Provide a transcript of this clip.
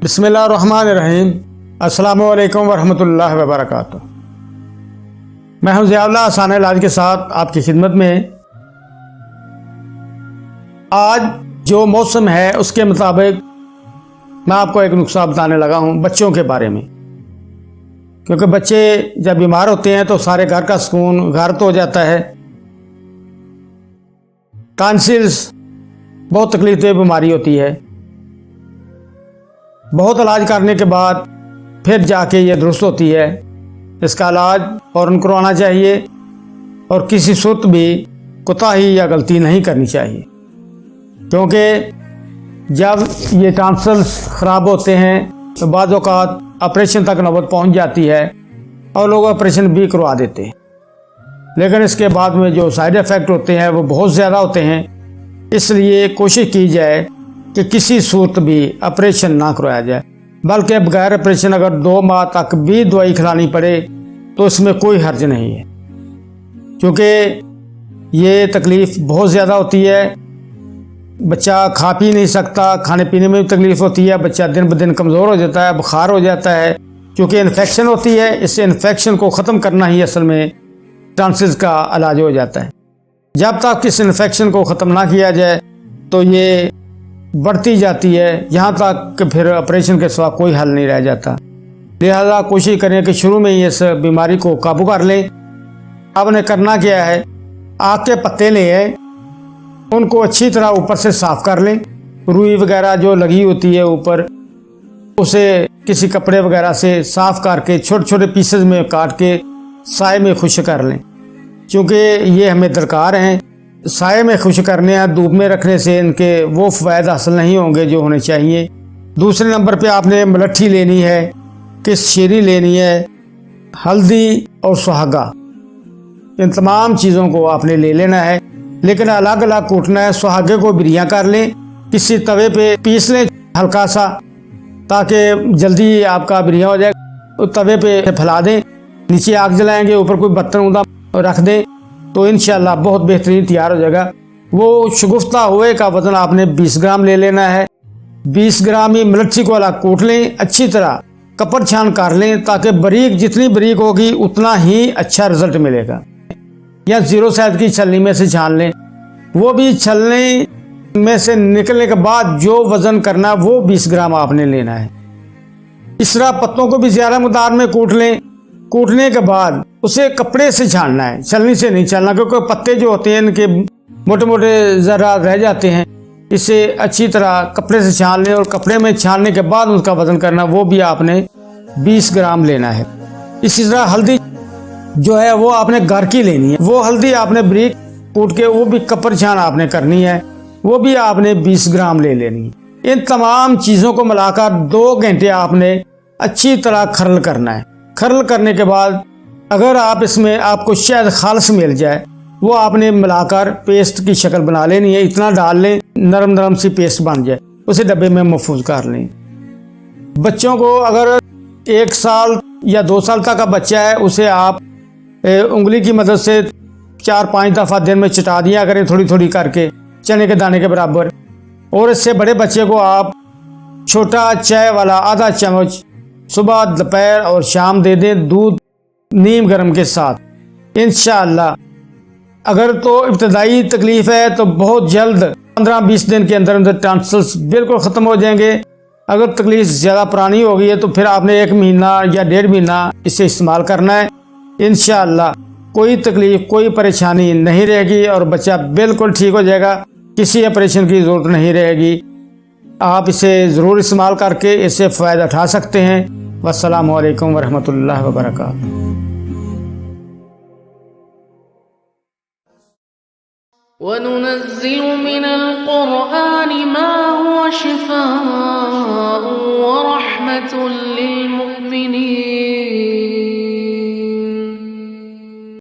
بسم اللہ الرحمن الرحیم۔ السلام علیکم ورحمۃ اللہ وبرکاتہ۔ میں ہوں ضیاء اللہ آسان علاج کے ساتھ آپ کی خدمت میں۔ آج جو موسم ہے اس کے مطابق میں آپ کو ایک نسخہ بتانے لگا ہوں بچوں کے بارے میں، کیونکہ بچے جب بیمار ہوتے ہیں تو سارے گھر کا سکون غارت ہو جاتا ہے۔ ٹانسلز بہت تکلیف دہ بیماری ہوتی ہے، بہت علاج کرنے کے بعد پھر جا کے یہ درست ہوتی ہے۔ اس کا علاج فوراً کروانا چاہیے اور کسی صورت بھی کوتاہی یا غلطی نہیں کرنی چاہیے، کیونکہ جب یہ ٹانسلز خراب ہوتے ہیں تو بعض اوقات آپریشن تک نوبت پہنچ جاتی ہے اور لوگ آپریشن بھی کروا دیتے ہیں، لیکن اس کے بعد میں جو سائیڈ ایفیکٹ ہوتے ہیں وہ بہت زیادہ ہوتے ہیں۔ اس لیے کوشش کی جائے کہ کسی صورت بھی آپریشن نہ کروایا جائے، بلکہ بغیر آپریشن اگر 2 ماہ تک بھی دوائی کھلانی پڑے تو اس میں کوئی حرج نہیں ہے، کیونکہ یہ تکلیف بہت زیادہ ہوتی ہے۔ بچہ کھا پی نہیں سکتا، کھانے پینے میں بھی تکلیف ہوتی ہے، بچہ دن بدن کمزور ہو جاتا ہے، بخار ہو جاتا ہے، کیونکہ انفیکشن ہوتی ہے۔ اس سے انفیکشن کو ختم کرنا ہی اصل میں ٹانسلز کا علاج ہو جاتا ہے۔ جب تک اس انفیکشن کو ختم نہ کیا جائے تو یہ بڑھتی جاتی ہے، یہاں تک کہ پھر آپریشن کے سوا کوئی حل نہیں رہ جاتا۔ لہذا کوشش کریں کہ شروع میں ہی اس بیماری کو قابو کر لیں۔ آپ نے کرنا کیا ہے، آگ کے پتے لے آئے، ان کو اچھی طرح اوپر سے صاف کر لیں، روئی وغیرہ جو لگی ہوتی ہے اوپر اسے کسی کپڑے وغیرہ سے صاف کر کے چھوٹے چھوٹے پیسز میں کاٹ کے سائے میں خشک کر لیں، چونکہ یہ ہمیں درکار ہیں۔ سائے میں خشک کرنے ہیں، دھوپ میں رکھنے سے ان کے وہ فوائد حاصل نہیں ہوں گے جو ہونے چاہیے۔ دوسرے نمبر پہ آپ نے ملٹھی لینی ہے، کس شیری لینی ہے، ہلدی اور سہاگا، ان تمام چیزوں کو آپ نے لے لینا ہے، لیکن الگ الگ کوٹنا ہے۔ سہاگے کو بریاں کر لیں، کسی توے پہ پیس لیں ہلکا سا، تاکہ جلدی آپ کا بریاں ہو جائے۔ توے پہ پھیلا دیں، نیچے آگ جلائیں گے، اوپر کوئی برتن اوندا رکھ دیں تو انشاءاللہ بہت بہترین تیار ہو جائے گا۔ وہ شگفتہ ہوئے کا وزن آپ نے 20 گرام لے لینا ہے۔ 20 گرام ہی ملٹھی کو الگ کوٹ لیں، اچھی طرح کپڑ چھان کر لیں، تاکہ باریک جتنی باریک ہوگی اتنا ہی اچھا رزلٹ ملے گا۔ یا 0 سائز کی چھلنی میں سے چھان لیں، وہ بھی چھلنی میں سے نکلنے کے بعد جو وزن کرنا ہے وہ 20 گرام آپ نے لینا ہے۔ اس طرح پتوں کو بھی زیادہ مقدار میں کوٹ لیں۔ کوٹنے کے بعد اسے کپڑے سے چھاننا ہے، چھلنی سے نہیں چھاننا، کیونکہ پتے جو ہوتے ہیں ان کے موٹے موٹے ذرات رہ جاتے ہیں۔ اسے اچھی طرح کپڑے سے چھان لیں، اور کپڑے میں چھاننے کے بعد اس کا وزن کرنا، وہ بھی آپ نے 20 گرام لینا ہے۔ اسی طرح ہلدی جو ہے وہ آپ نے گھر کی لینی ہے، وہ ہلدی آپ نے بریک کوٹ کے وہ بھی کپڑ چھان آپ نے کرنی ہے، وہ بھی آپ نے 20 گرام لے لینی ہے۔ ان تمام چیزوں کو ملا کر 2 گھنٹے آپ نے اچھی طرح کھرل کرنا ہے۔ کھرل کرنے کے بعد اگر آپ اس میں آپ کو شہد خالص مل جائے، وہ آپ نے ملا کر پیسٹ کی شکل بنا لینی ہے۔ اتنا ڈال لیں نرم نرم سی پیسٹ بن جائے، اسے ڈبے میں محفوظ کر لیں۔ بچوں کو اگر 1 سال یا 2 سال تک کا بچہ ہے، اسے آپ انگلی کی مدد سے 4-5 دفعہ دن میں چٹا دیا کریں، تھوڑی تھوڑی کر کے چنے کے دانے کے برابر۔ اور اس سے بڑے بچے کو آپ چھوٹا چائے والا آدھا چمچ صبح دوپہر اور شام دے دیں، دودھ نیم گرم کے ساتھ۔ انشاءاللہ اگر تو ابتدائی تکلیف ہے تو بہت جلد 15-20 دن کے اندر اندر ٹانسلز بالکل ختم ہو جائیں گے۔ اگر تکلیف زیادہ پرانی ہو گئی ہے تو پھر آپ نے 1 مہینہ یا 1.5 مہینہ اسے استعمال کرنا ہے۔ انشاءاللہ کوئی تکلیف کوئی پریشانی نہیں رہے گی اور بچہ بالکل ٹھیک ہو جائے گا، کسی آپریشن کی ضرورت نہیں رہے گی۔ آپ اسے ضرور استعمال کر کے اس سے فائدہ اٹھا سکتے ہیں۔ والسلام علیکم ورحمۃ اللہ وبرکاتہ۔ وَنُنَزِّلُ مِنَ الْقُرْآنِ مَا هُوَ شِفَاءٌ